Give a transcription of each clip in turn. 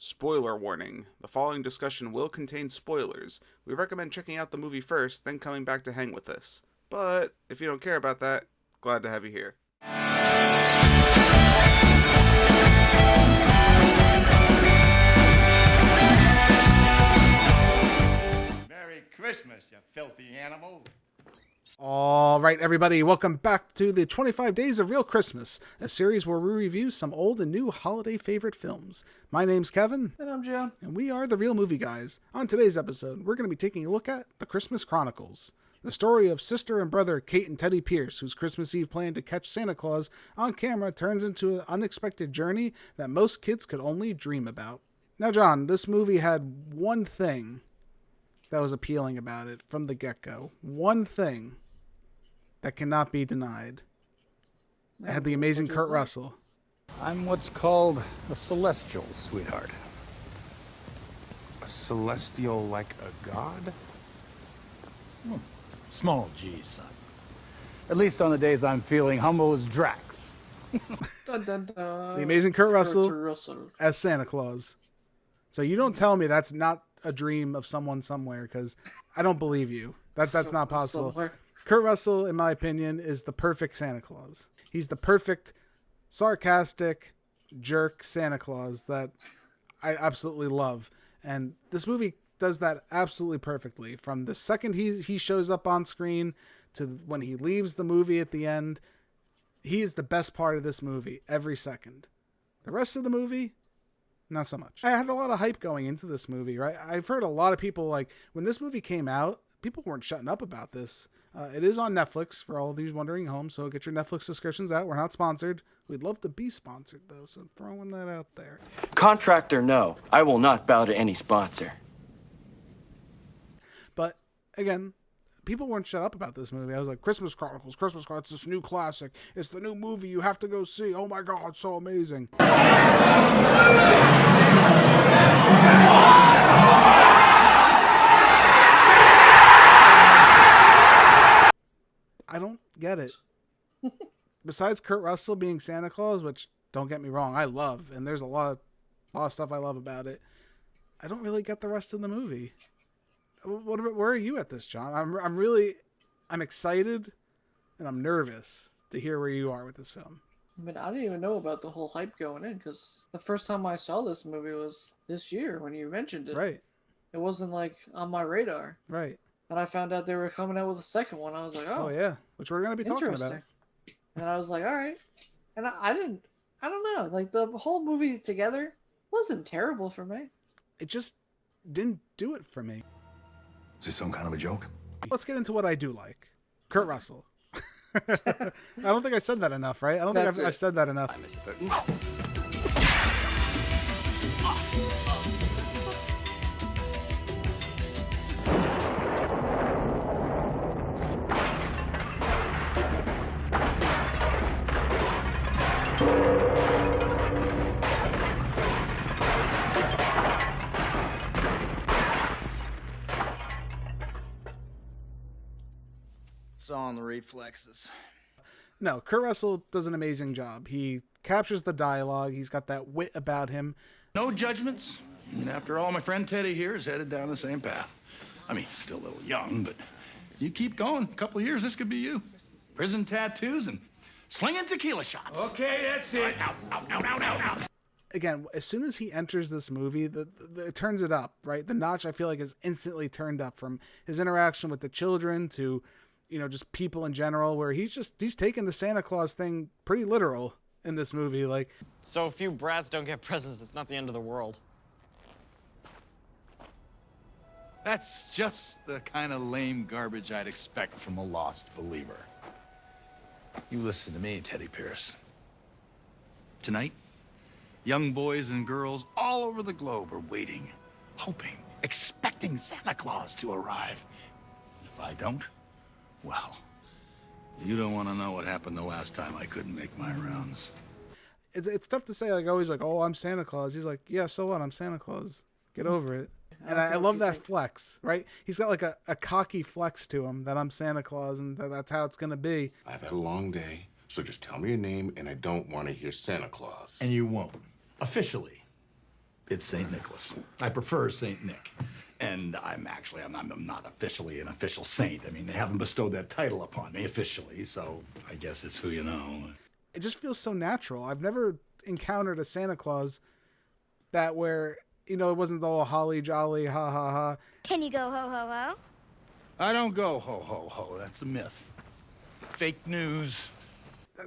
Spoiler warning. The following discussion will contain spoilers. We recommend checking out the movie first, then coming back to hang with us. But if you don't care about that, glad to have you here. Merry Christmas, you filthy animal. All right, everybody, welcome back to the 25 Days of Real Christmas, a series where we review some old and new holiday favorite films. My name's Kevin. And I'm John. And we are the Real Movie Guys. On today's episode, we're going to be taking a look at The Christmas Chronicles, the story of sister and brother Kate and Teddy Pierce, whose Christmas Eve plan to catch Santa Claus on camera turns into an unexpected journey that most kids could only dream about. Now, John, this movie had one thing that was appealing about it from the get-go. One thing that cannot be denied. It had the amazing Kurt Russell. I'm what's called a celestial, sweetheart. A celestial like a god? Small G, son. At least on the days I'm feeling humble as Drax. Dun, dun, dun. The amazing Kurt Russell Russell as Santa Claus. So you don't tell me that's not a dream of someone somewhere, because I don't believe you. That's not possible. Somewhere. Kurt Russell, in my opinion, is the perfect Santa Claus. He's the perfect, sarcastic, jerk Santa Claus that I absolutely love. And this movie does that absolutely perfectly. From the second he shows up on screen to when he leaves the movie at the end, he is the best part of this movie every second. The rest of the movie, not so much. I had a lot of hype going into this movie, right? I've heard a lot of people, like, when this movie came out, people weren't shutting up about this. It is on Netflix for all of these wondering home, so get your Netflix subscriptions out. We're not sponsored. We'd love to be sponsored, though, so throwing that out there. Contract or no, I will not bow to any sponsor. But, again, people weren't shut up about this movie. I was like, Christmas Chronicles, it's this new classic. It's the new movie you have to go see. Oh my God, it's so amazing. I don't get it. Besides Kurt Russell being Santa Claus, which, don't get me wrong, I love, and there's a lot of stuff I love about it, I don't really get the rest of the movie. Where are you at this, John? I'm excited and I'm nervous to hear where you are with this film. I mean, I didn't even know about the whole hype going in, because the first time I saw this movie was this year when you mentioned it. Right. It wasn't, like, on my radar. Right. And I found out they were coming out with a second one. I was like, oh yeah, which we're going to be talking about. interesting. And I was like, all right. And I don't know. Like, the whole movie together wasn't terrible for me. It just didn't do it for me. Is this some kind of a joke? Let's get into what I do like. Kurt Russell. I don't think I said that enough, right? I don't think I've said that enough. Miss Burton. It's on the reflexes. No, Kurt Russell does an amazing job. He captures the dialogue. He's got that wit about him. No judgments. And after all, my friend Teddy here is headed down the same path. I mean, still a little young, but you keep going. A couple of years, this could be you. Prison tattoos and slinging tequila shots. Okay, that's it. Ow. Again, as soon as he enters this movie, it turns it up, right? The notch, I feel like, is instantly turned up, from his interaction with the children to, just people in general, where he's taking the Santa Claus thing pretty literal in this movie. Like, So if you brats don't get presents, it's not the end of the world. That's just the kind of lame garbage I'd expect from a lost believer. You listen to me, Teddy Pierce. Tonight, young boys and girls all over the globe are waiting, hoping, expecting Santa Claus to arrive. If I don't, well, you don't want to know what happened the last time I couldn't make my rounds. it's tough to say, like, always, like, oh, I'm Santa Claus. He's like, yeah, so what? I'm Santa Claus. Get over it. And I love that flex, right? He's got like a cocky flex to him that I'm Santa Claus and that's how it's going to be. I've had a long day, so just tell me your name and I don't want to hear Santa Claus. And you won't. Officially. It's St. Nicholas. I prefer St. Nick. And I'm not officially an official saint. I mean, they haven't bestowed that title upon me officially, so I guess it's who you know. It just feels so natural. I've never encountered a Santa Claus that where, you know, it wasn't all holly jolly, ha ha ha. Can you go ho ho ho? I don't go ho ho ho. That's a myth. Fake news.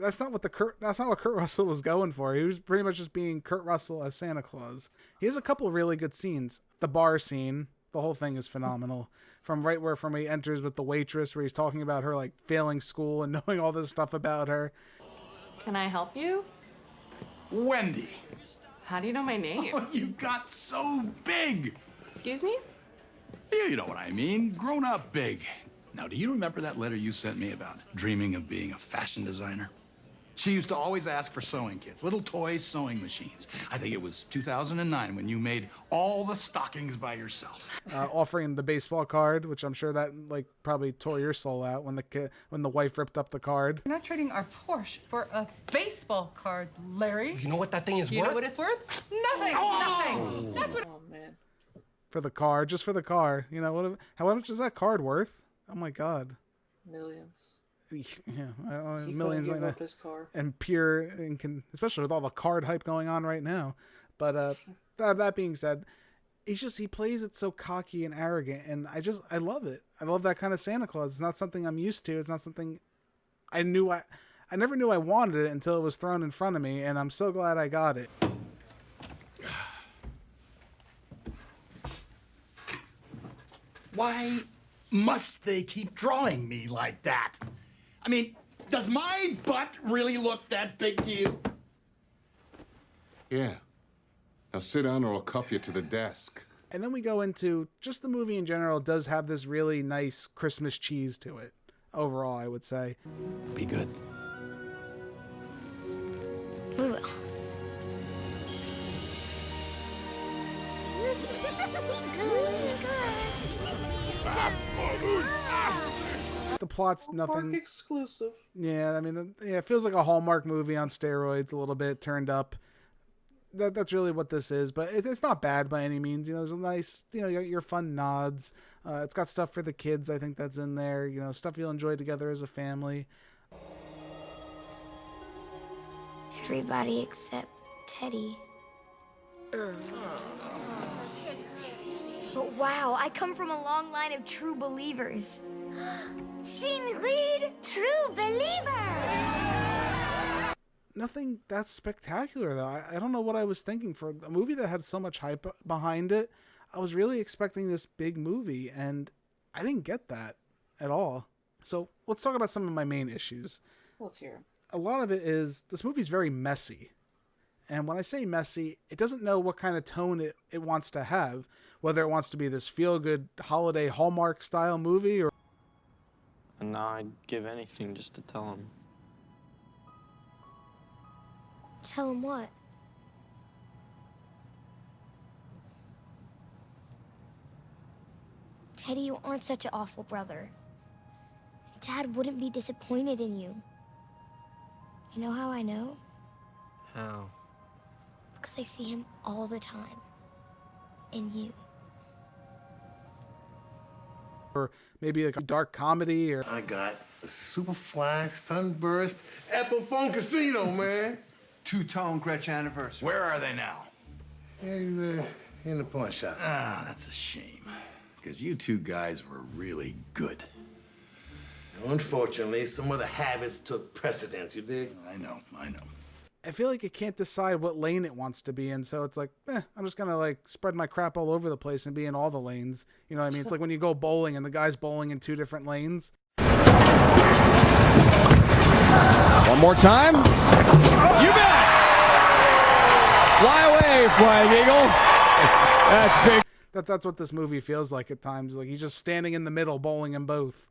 That's not what Kurt Russell was going for. He was pretty much just being Kurt Russell as Santa Claus. He has a couple of really good scenes. The bar scene, the whole thing is phenomenal. From when he enters with the waitress, where he's talking about her like failing school and knowing all this stuff about her. Can I help you? Wendy. How do you know my name? Oh, you got so big. Excuse me? Yeah, you know what I mean. Grown up big. Now, do you remember that letter you sent me about dreaming of being a fashion designer? She used to always ask for sewing kits, little toy sewing machines. I think it was 2009 when you made all the stockings by yourself. Offering the baseball card, which I'm sure that like probably tore your soul out when the wife ripped up the card. We're not trading our Porsche for a baseball card, Larry. You know what that thing is You worth? know what it's worth? Nothing. Nothing. That's what. Oh man. For the car, just for the car. You know, how much is that card worth? Oh my God. Millions. Yeah, He millions couldn't right give up now. his car. And pure, especially with all the card hype going on right now. But that being said, he plays it so cocky and arrogant, and I love it. I love that kind of Santa Claus. It's not something I'm used to. It's not something I never knew I wanted it until it was thrown in front of me, and I'm so glad I got it. Why must they keep drawing me like that? I mean, does my butt really look that big to you? Yeah. Now sit down or I'll cuff you to the desk. And then we go into just the movie in general does have this really nice Christmas cheese to it. Overall, I would say. Be good. We will. The plot's Hallmark nothing. exclusive. Yeah, I mean, it feels like a Hallmark movie on steroids, a little bit turned up. That's really what this is, but it's not bad by any means. You know, there's a nice, you know, your fun nods. It's got stuff for the kids. I think that's in there. You know, stuff you'll enjoy together as a family. Everybody except Teddy. But wow, I come from a long line of true believers. Shinrid, true believer! Nothing that spectacular, though. I don't know what I was thinking for a movie that had so much hype behind it. I was really expecting this big movie, and I didn't get that at all. So let's talk about some of my main issues. Let's hear 'em. A lot of it is this movie's very messy. And when I say messy, it doesn't know what kind of tone it wants to have, whether it wants to be this feel-good holiday Hallmark style movie or... And now I'd give anything just to tell him. Tell him what? Teddy, you aren't such an awful brother. Dad wouldn't be disappointed in you. You know how I know? How? Because I see him all the time. In you. Or maybe like a dark comedy or... I got a Superfly, Sunburst, Apple Phone Casino, man. Two-tone Gretsch anniversary. Where are they now? In the pawn shop. Ah, that's a shame. Because you two guys were really good. Unfortunately, some other habits took precedence, you dig? I know. I feel like it can't decide what lane it wants to be in, so it's like, I'm just gonna like spread my crap all over the place and be in all the lanes. You know what I mean? It's like when you go bowling and the guy's bowling in 2 different lanes. One more time. You bet. Fly away, Flying Eagle. That's big. That's what this movie feels like at times. Like he's just standing in the middle, bowling in both.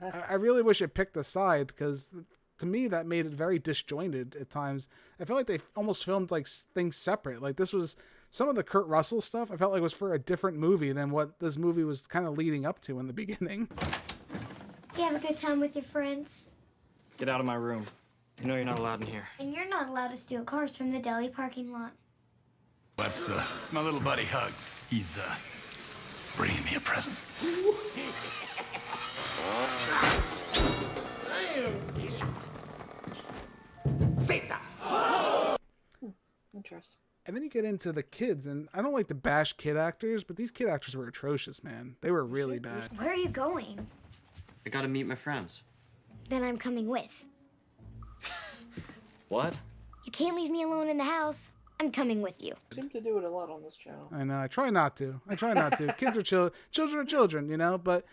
I really wish it picked a side because to me that made it very disjointed at times. I feel like they almost filmed like things separate. Like this was some of the Kurt Russell stuff. I felt like was for a different movie than what this movie was kind of leading up to in the beginning. You have a good time with your friends? Get out of my room. You know you're not allowed in here. And you're not allowed to steal cars from the deli parking lot. It's my little buddy Hug. He's bringing me a present. Interesting. And then you get into the kids, and I don't like to bash kid actors, but these kid actors were atrocious, man. They were really bad. Where are you going? I gotta meet my friends. Then I'm coming with. What? You can't leave me alone in the house. I'm coming with you. Seem to do it a lot on this channel. I know. I try not to. Kids are children are children, you know. But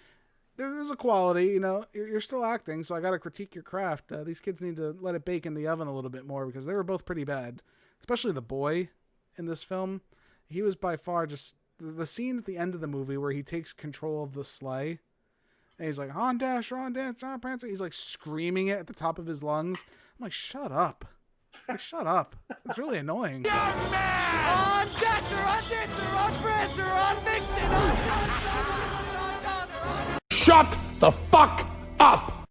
there's a quality, you know. You're still acting, so I got to critique your craft. These kids need to let it bake in the oven a little bit more because they were both pretty bad. Especially the boy in this film. He was by far just the scene at the end of the movie where he takes control of the sleigh. And he's like, on Dasher, on Dance, on Prancer. He's like screaming it at the top of his lungs. I'm like, shut up. Like, shut up. It's really annoying. Young man! On Dasher, on Dancer, on Prancer, on Vixen, on Shut the fuck up!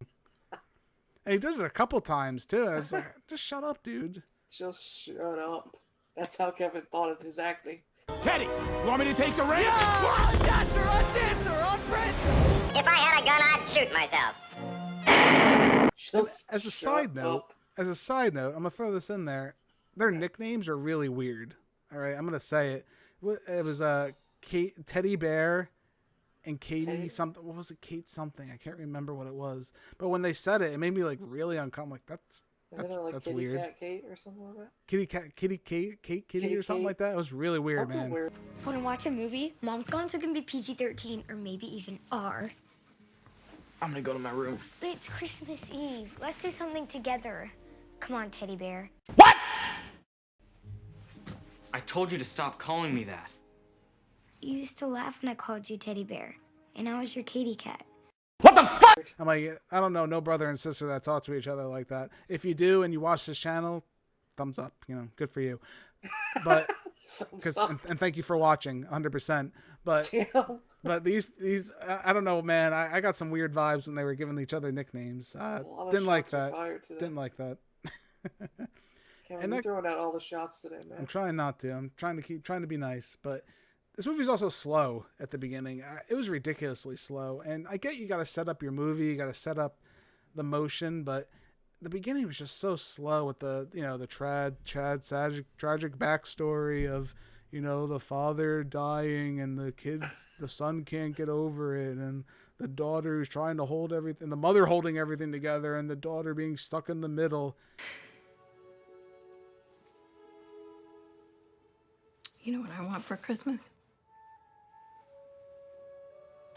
And he did it a couple times, too. I was like, just shut up, dude. Just shut up. That's how Kevin thought of his acting. Teddy, you want me to take the ring? Yeah! On Dasher, on Dancer, on Prancer! If I had a gun, I'd shoot myself. As a side note, I'm gonna throw this in there. Their nicknames are really weird. All right, I'm gonna say it. It was Teddy Bear and Katie something. What was it? Kate something. I can't remember what it was. But when they said it, it made me like really uncomfortable. Like that's Kitty weird. Cat Kate or something like that? Kitty or something like that. It was really weird, Something man. weird. Want to watch a movie? Mom's gone, so it can be PG-13 or maybe even R. I'm gonna go to my room. But it's Christmas Eve. Let's do something together. Come on, Teddy Bear. I told you to stop calling me that. You used to laugh when I called you Teddy Bear, and I was your kitty cat. I'm like, I don't know, no brother and sister that talk to each other like that. If you do and you watch this channel, thumbs up, you know, good for you. But and thank you for watching 100%. But but these I don't know, man. I got some weird vibes when they were giving each other nicknames. Didn't like that. Didn't like that. Kevin, you're throwing out all the shots today, man. I'm trying not to. I'm trying to be nice, but this movie's also slow at the beginning. It was ridiculously slow, and I get you got to set up your movie, you got to set up the motion, but the beginning was just so slow with the tragic backstory of the father dying and the son can't get over it, and the daughter who's trying to hold everything, the mother holding everything together, and the daughter being stuck in the middle. You know what I want for Christmas?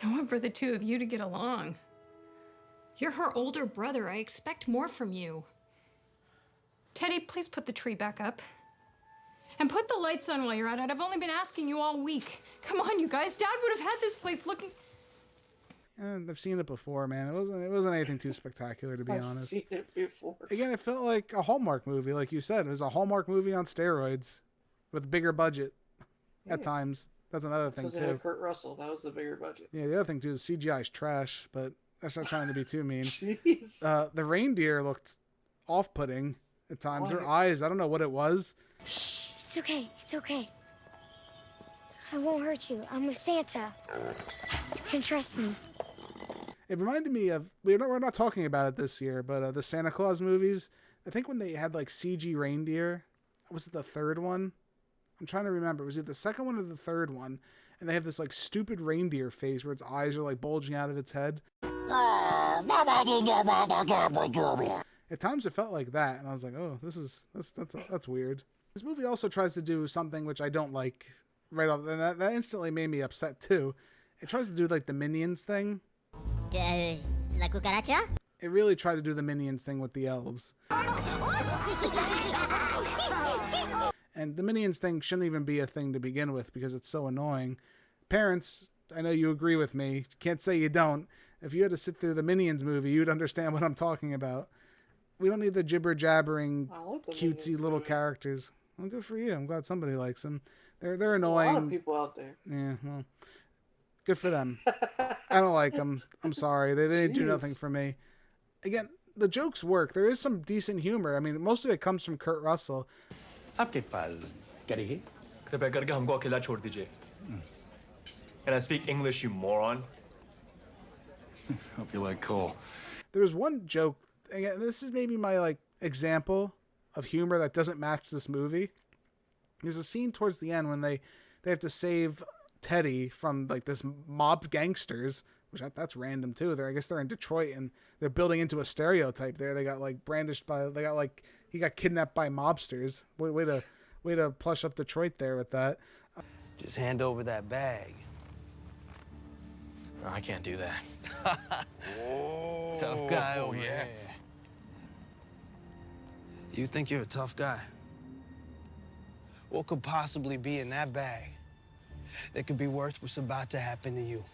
I want for the two of you to get along. You're her older brother. I expect more from you. Teddy, please put the tree back up. And put the lights on while you're at it. I've only been asking you all week. Come on, you guys. Dad would have had this place looking... I've seen it before, man. It wasn't anything too spectacular, to be honest. I've seen it before. Again, it felt like a Hallmark movie, like you said. It was a Hallmark movie on steroids with a bigger budget at times. That's another thing, Because too. they had Kurt Russell. That was the bigger budget. Yeah, the other thing, too, is CGI is trash, but that's not trying to be too mean. Jeez. The reindeer looked off-putting at times. Their eyes, I don't know what it was. It's okay. It's okay. I won't hurt you. I'm with Santa. You can trust me. It reminded me of, we're not talking about it this year, but the Santa Claus movies, I think when they had like CG reindeer, was it the third one? I'm trying to remember. Was it the second one or the third one? And they have this like stupid reindeer face where its eyes are like bulging out of its head. At times it felt like that, and I was like, oh, that's weird. This movie also tries to do something which I don't like right off, and that instantly made me upset too. It tries to do like the Minions thing. La cucaracha? It really tried to do the Minions thing with the elves. And the Minions thing shouldn't even be a thing to begin with because it's so annoying. Parents, I know you agree with me. Can't say you don't. If you had to sit through the Minions movie, you'd understand what I'm talking about. We don't need the jibber-jabbering, cutesy little characters. Well, good for you. I'm glad somebody likes them. They're annoying. A lot of people out there. Yeah, well, good for them. I don't like them. I'm sorry. They didn't do nothing for me. Again, the jokes work. There is some decent humor. I mean, most of it comes from Kurt Russell. ¿A qué pasa, cariño? कृपया करके हमको अकेला छोड़ दीजिए. And I speak English, you moron. Hope you like Cole. There was one joke, again, this is maybe my like example of humor that doesn't match this movie. There's a scene towards the end when they have to save Teddy from like this mob gangsters, which that's random too. I guess they're in Detroit and they're building into a stereotype there. They got like he got kidnapped by mobsters. Way to plush up Detroit there with that. Just hand over that bag. I can't do that. Tough guy over here. You think you're a tough guy? What could possibly be in that bag that could be worth what's about to happen to you?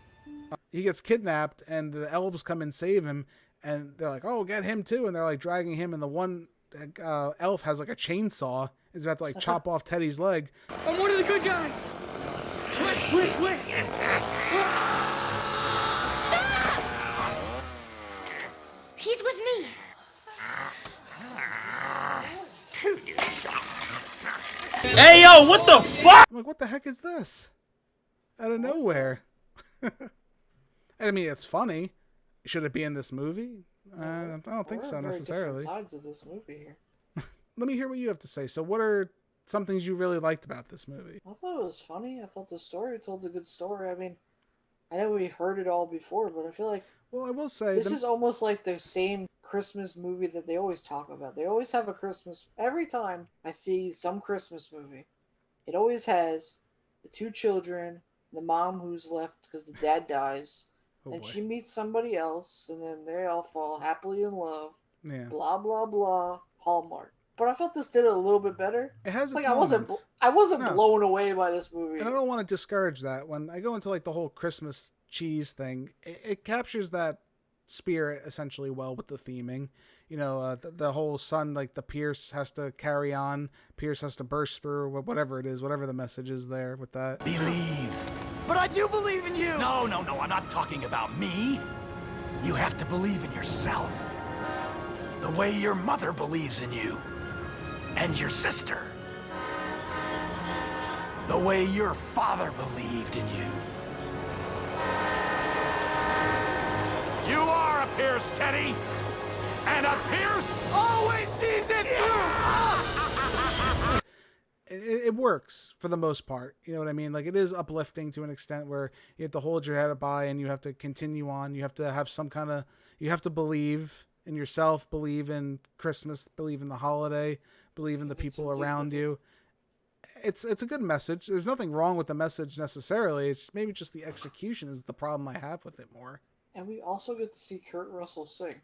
He gets kidnapped and the elves come and save him and they're like, oh, get him too. And they're like dragging him and the one elf has like a chainsaw. He's about to like chop off Teddy's leg. I'm one of the good guys. Wait. He's with me. Hey, yo, what the fuck? I'm like, what the heck is this? Out of nowhere. I mean, it's funny. Should it be in this movie? I don't think so necessarily. Sides of this movie here. Let me hear what you have to say. So what are some things you really liked about this movie? I thought it was funny. I thought the story told a good story. I mean, I know we've heard it all before, but I feel like... Well, I will say... This is almost like the same Christmas movie that they always talk about. They always have a Christmas... Every time I see some Christmas movie, it always has the two children, the mom who's left because the dad dies, and she meets somebody else, and then they all fall happily in love. Yeah. Blah, blah, blah. Hallmark. But I felt this did it a little bit better. It has like moments. I wasn't blown away by this movie. And I don't want to discourage that. When I go into like the whole Christmas cheese thing, it captures that spirit essentially well with the theming. You know, the whole son, like the Pierce has to carry on. Pierce has to burst through, whatever it is, whatever the message is there with that. Believe. But I do believe in you. No, I'm not talking about me. You have to believe in yourself. The way your mother believes in you. And your sister. The way your father believed in you. You are a Pierce, Teddy. And a Pierce always sees it through. It works for the most part. You know what I mean? Like, it is uplifting to an extent where you have to hold your head up high and you have to continue on. You have to have some kind of... You have to believe in yourself, believe in Christmas, believe in the holiday, believe in the people around you. It's a good message. There's nothing wrong with the message necessarily. It's maybe just the execution is the problem I have with it more. And we also get to see Kurt Russell sing.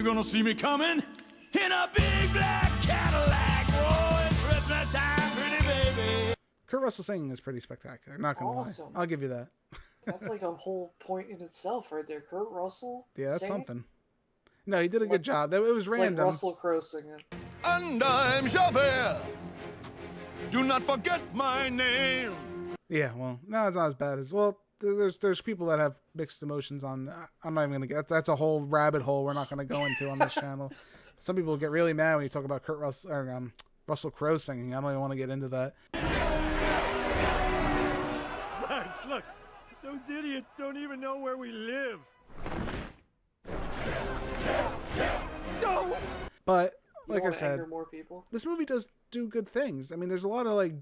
You're gonna see me coming in a big black Cadillac. Oh, it's Christmas time, pretty baby. Kurt Russell singing is pretty spectacular. Not gonna lie. I'll give you that. That's like a whole point in itself right there. Kurt Russell Yeah, that's singing. something. No, he did a good job. It was random. Like Russell Crowe singing. And I'm Javert. Do not forget my name. Yeah, well, no, it's not as bad as... Well, there's people that have mixed emotions on... I'm not even going to get... That's a whole rabbit hole we're not going to go into on this channel. Some people get really mad when you talk about Kurt Russell... Or, Russell Crowe singing. I don't even want to get into that. Look, those idiots don't even know where we live. But like I wanna said, anger more people? This movie does do good things. I mean, there's a lot of like,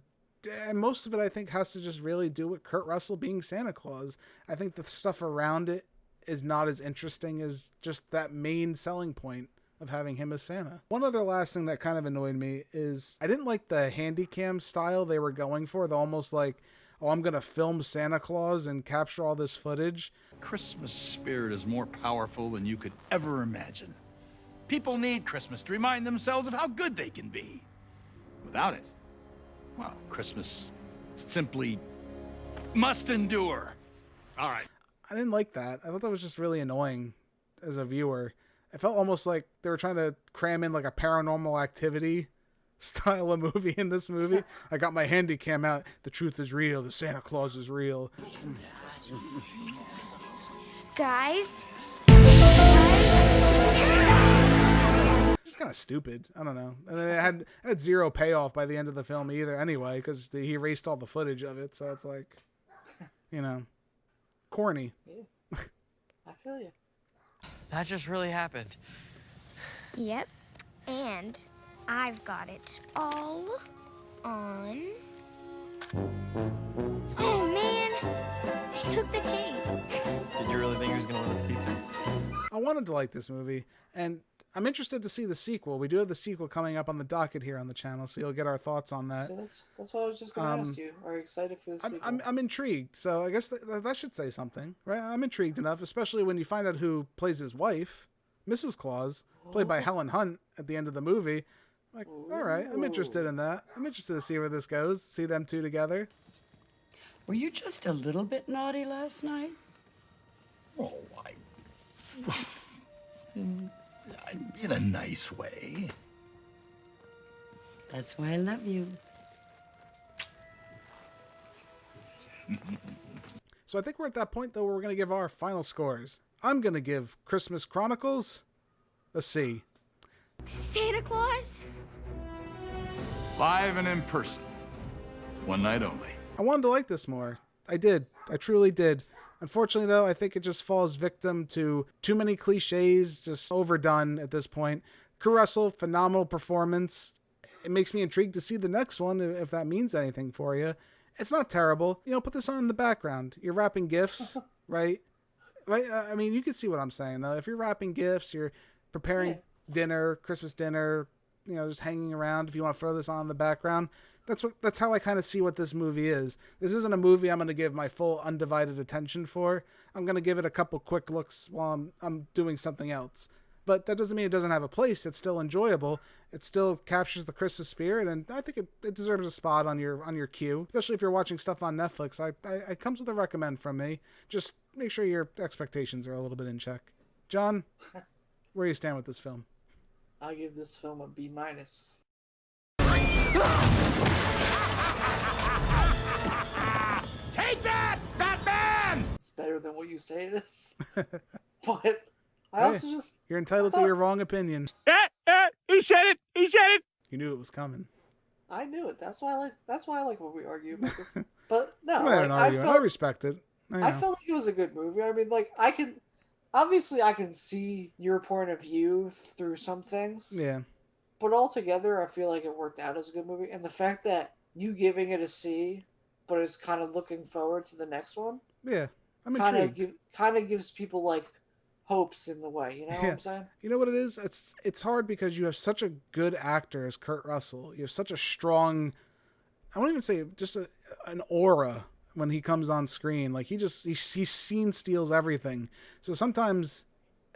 and most of it I think has to just really do with Kurt Russell being Santa Claus. I think the stuff around it is not as interesting as just that main selling point of having him as Santa. One other last thing that kind of annoyed me is I didn't like the handy cam style they were going for. They're almost like, oh, I'm going to film Santa Claus and capture all this footage. Christmas spirit is more powerful than you could ever imagine. People need Christmas to remind themselves of how good they can be. Without it, well, Christmas simply must endure. All right. I didn't like that. I thought that was just really annoying as a viewer. It felt almost like they were trying to cram in like a Paranormal Activity style of movie in this movie. I got my handy cam out. The truth is real. The Santa Claus is real. Guys? Just kind of stupid. I don't know. And then it had zero payoff by the end of the film either anyway, because he erased all the footage of it. So it's like, corny. Yeah. I feel you. That just really happened. Yep. And I've got it all on... Oh, man. They took the tape. Did you really think he was going to let us keep it? I wanted to like this movie, and I'm interested to see the sequel. We do have the sequel coming up on the docket here on the channel, so you'll get our thoughts on that. So that's what I was just going to ask you. Are you excited for the sequel? I'm intrigued, so I guess that should say something, right? I'm intrigued enough, especially when you find out who plays his wife, Mrs. Claus, played by Helen Hunt at the end of the movie. Like, all right, I'm interested in that. I'm interested to see where this goes, see them two together. Were you just a little bit naughty last night? Oh, in a nice way. That's why I love you. So I think we're at that point, though, where we're going to give our final scores. I'm going to give Christmas Chronicles a C. Santa Claus? Live and in person. One night only. I wanted to like this more. I did. I truly did. Unfortunately, though, I think it just falls victim to too many cliches, just overdone at this point. Kurt Russell, phenomenal performance. It makes me intrigued to see the next one, if that means anything for you. It's not terrible. Put this on in the background. You're wrapping gifts, right? Right? I mean, you can see what I'm saying, though. If you're wrapping gifts, you're preparing dinner, Christmas dinner, just hanging around. If you want to throw this on in the background, that's how I kind of see what this movie is. This isn't a movie I'm going to give my full undivided attention for. I'm going to give it a couple quick looks while I'm doing something else. But that doesn't mean it doesn't have a place. It's still enjoyable. It still captures the Christmas spirit, and I think it deserves a spot on your queue, especially if you're watching stuff on Netflix. It comes with a recommend from me. Just make sure your expectations are a little bit in check. John, where do you stand with this film? I'll give this film a B-. Take that, fat man! It's better than what you say it is. But I also just... You're entitled to your wrong opinion. He said it! He said it! You knew it was coming. I knew it. That's why I like when we argue about this. But no, I respect it. I felt like it was a good movie. I mean, I can see your point of view through some things. Yeah. But altogether, I feel like it worked out as a good movie. And the fact that you giving it a C, but it's kind of looking forward to the next one. Yeah, I'm intrigued. Kind of gives people hopes in the way. You know what I'm saying? You know what it is? It's hard because you have such a good actor as Kurt Russell. You have such a strong, I won't even say just an aura when he comes on screen. Like he scene steals everything. So sometimes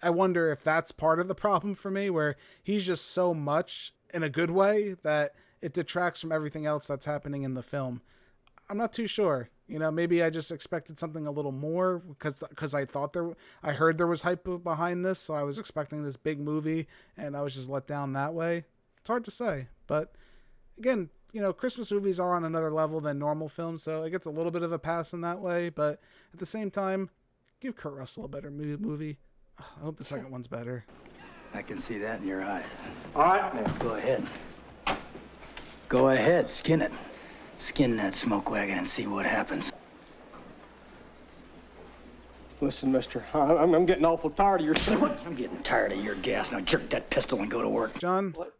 I wonder if that's part of the problem for me, where he's just so much in a good way that it detracts from everything else that's happening in the film. I'm not too sure. Maybe I just expected something a little more because I heard there was hype behind this, so I was expecting this big movie, and I was just let down that way. It's hard to say, but again, Christmas movies are on another level than normal films, so it gets a little bit of a pass in that way. But at the same time, give Kurt Russell a better movie. I hope the second one's better. I can see that in your eyes. All right, man. Go ahead. Go ahead, skin it. Skin that smoke wagon and see what happens. Listen, mister, I'm getting awful tired of your... I'm getting tired of your gas. Now jerk that pistol and go to work. John, What?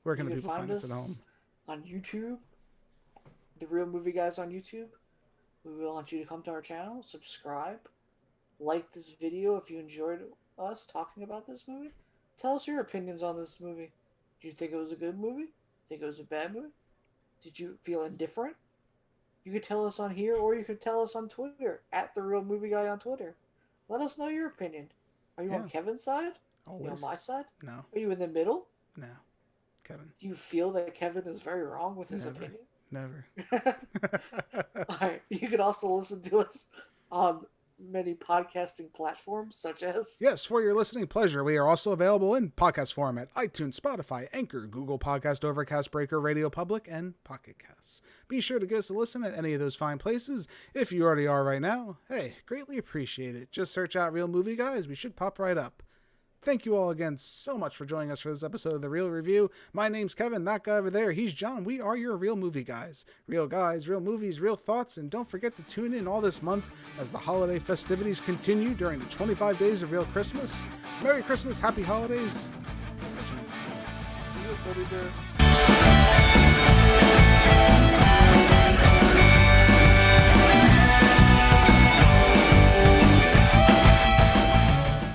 where can the people find us at home? On YouTube, The Real Movie Guys on YouTube. We want you to come to our channel, subscribe, like this video if you enjoyed us talking about this movie. Tell us your opinions on this movie. Did you think it was a good movie? Think it was a bad movie? Did you feel indifferent? You could tell us on here, or you could tell us on Twitter, at TheReelMovieGuy on Twitter. Let us know your opinion. Are you on Kevin's side? Always. Are you on my side? No. Are you in the middle? No. Kevin. Do you feel that Kevin is very wrong with his opinion? Never. All right. You can also listen to us on many podcasting platforms, such as... Yes, for your listening pleasure, we are also available in podcast form at iTunes, Spotify, Anchor, Google Podcast, Overcast, Breaker, Radio Public, and Pocket Casts. Be sure to give us a listen at any of those fine places. If you already are right now, hey, greatly appreciate it. Just search out Real Movie Guys. We should pop right up. Thank you all again so much for joining us for this episode of The Real Review. My name's Kevin, that guy over there, he's John. We are your Real Movie Guys. Real guys, real movies, real thoughts, and don't forget to tune in all this month as the holiday festivities continue during the 25 days of Real Christmas. Merry Christmas, Happy Holidays. I'll catch you next time. See you, Teddy Bear.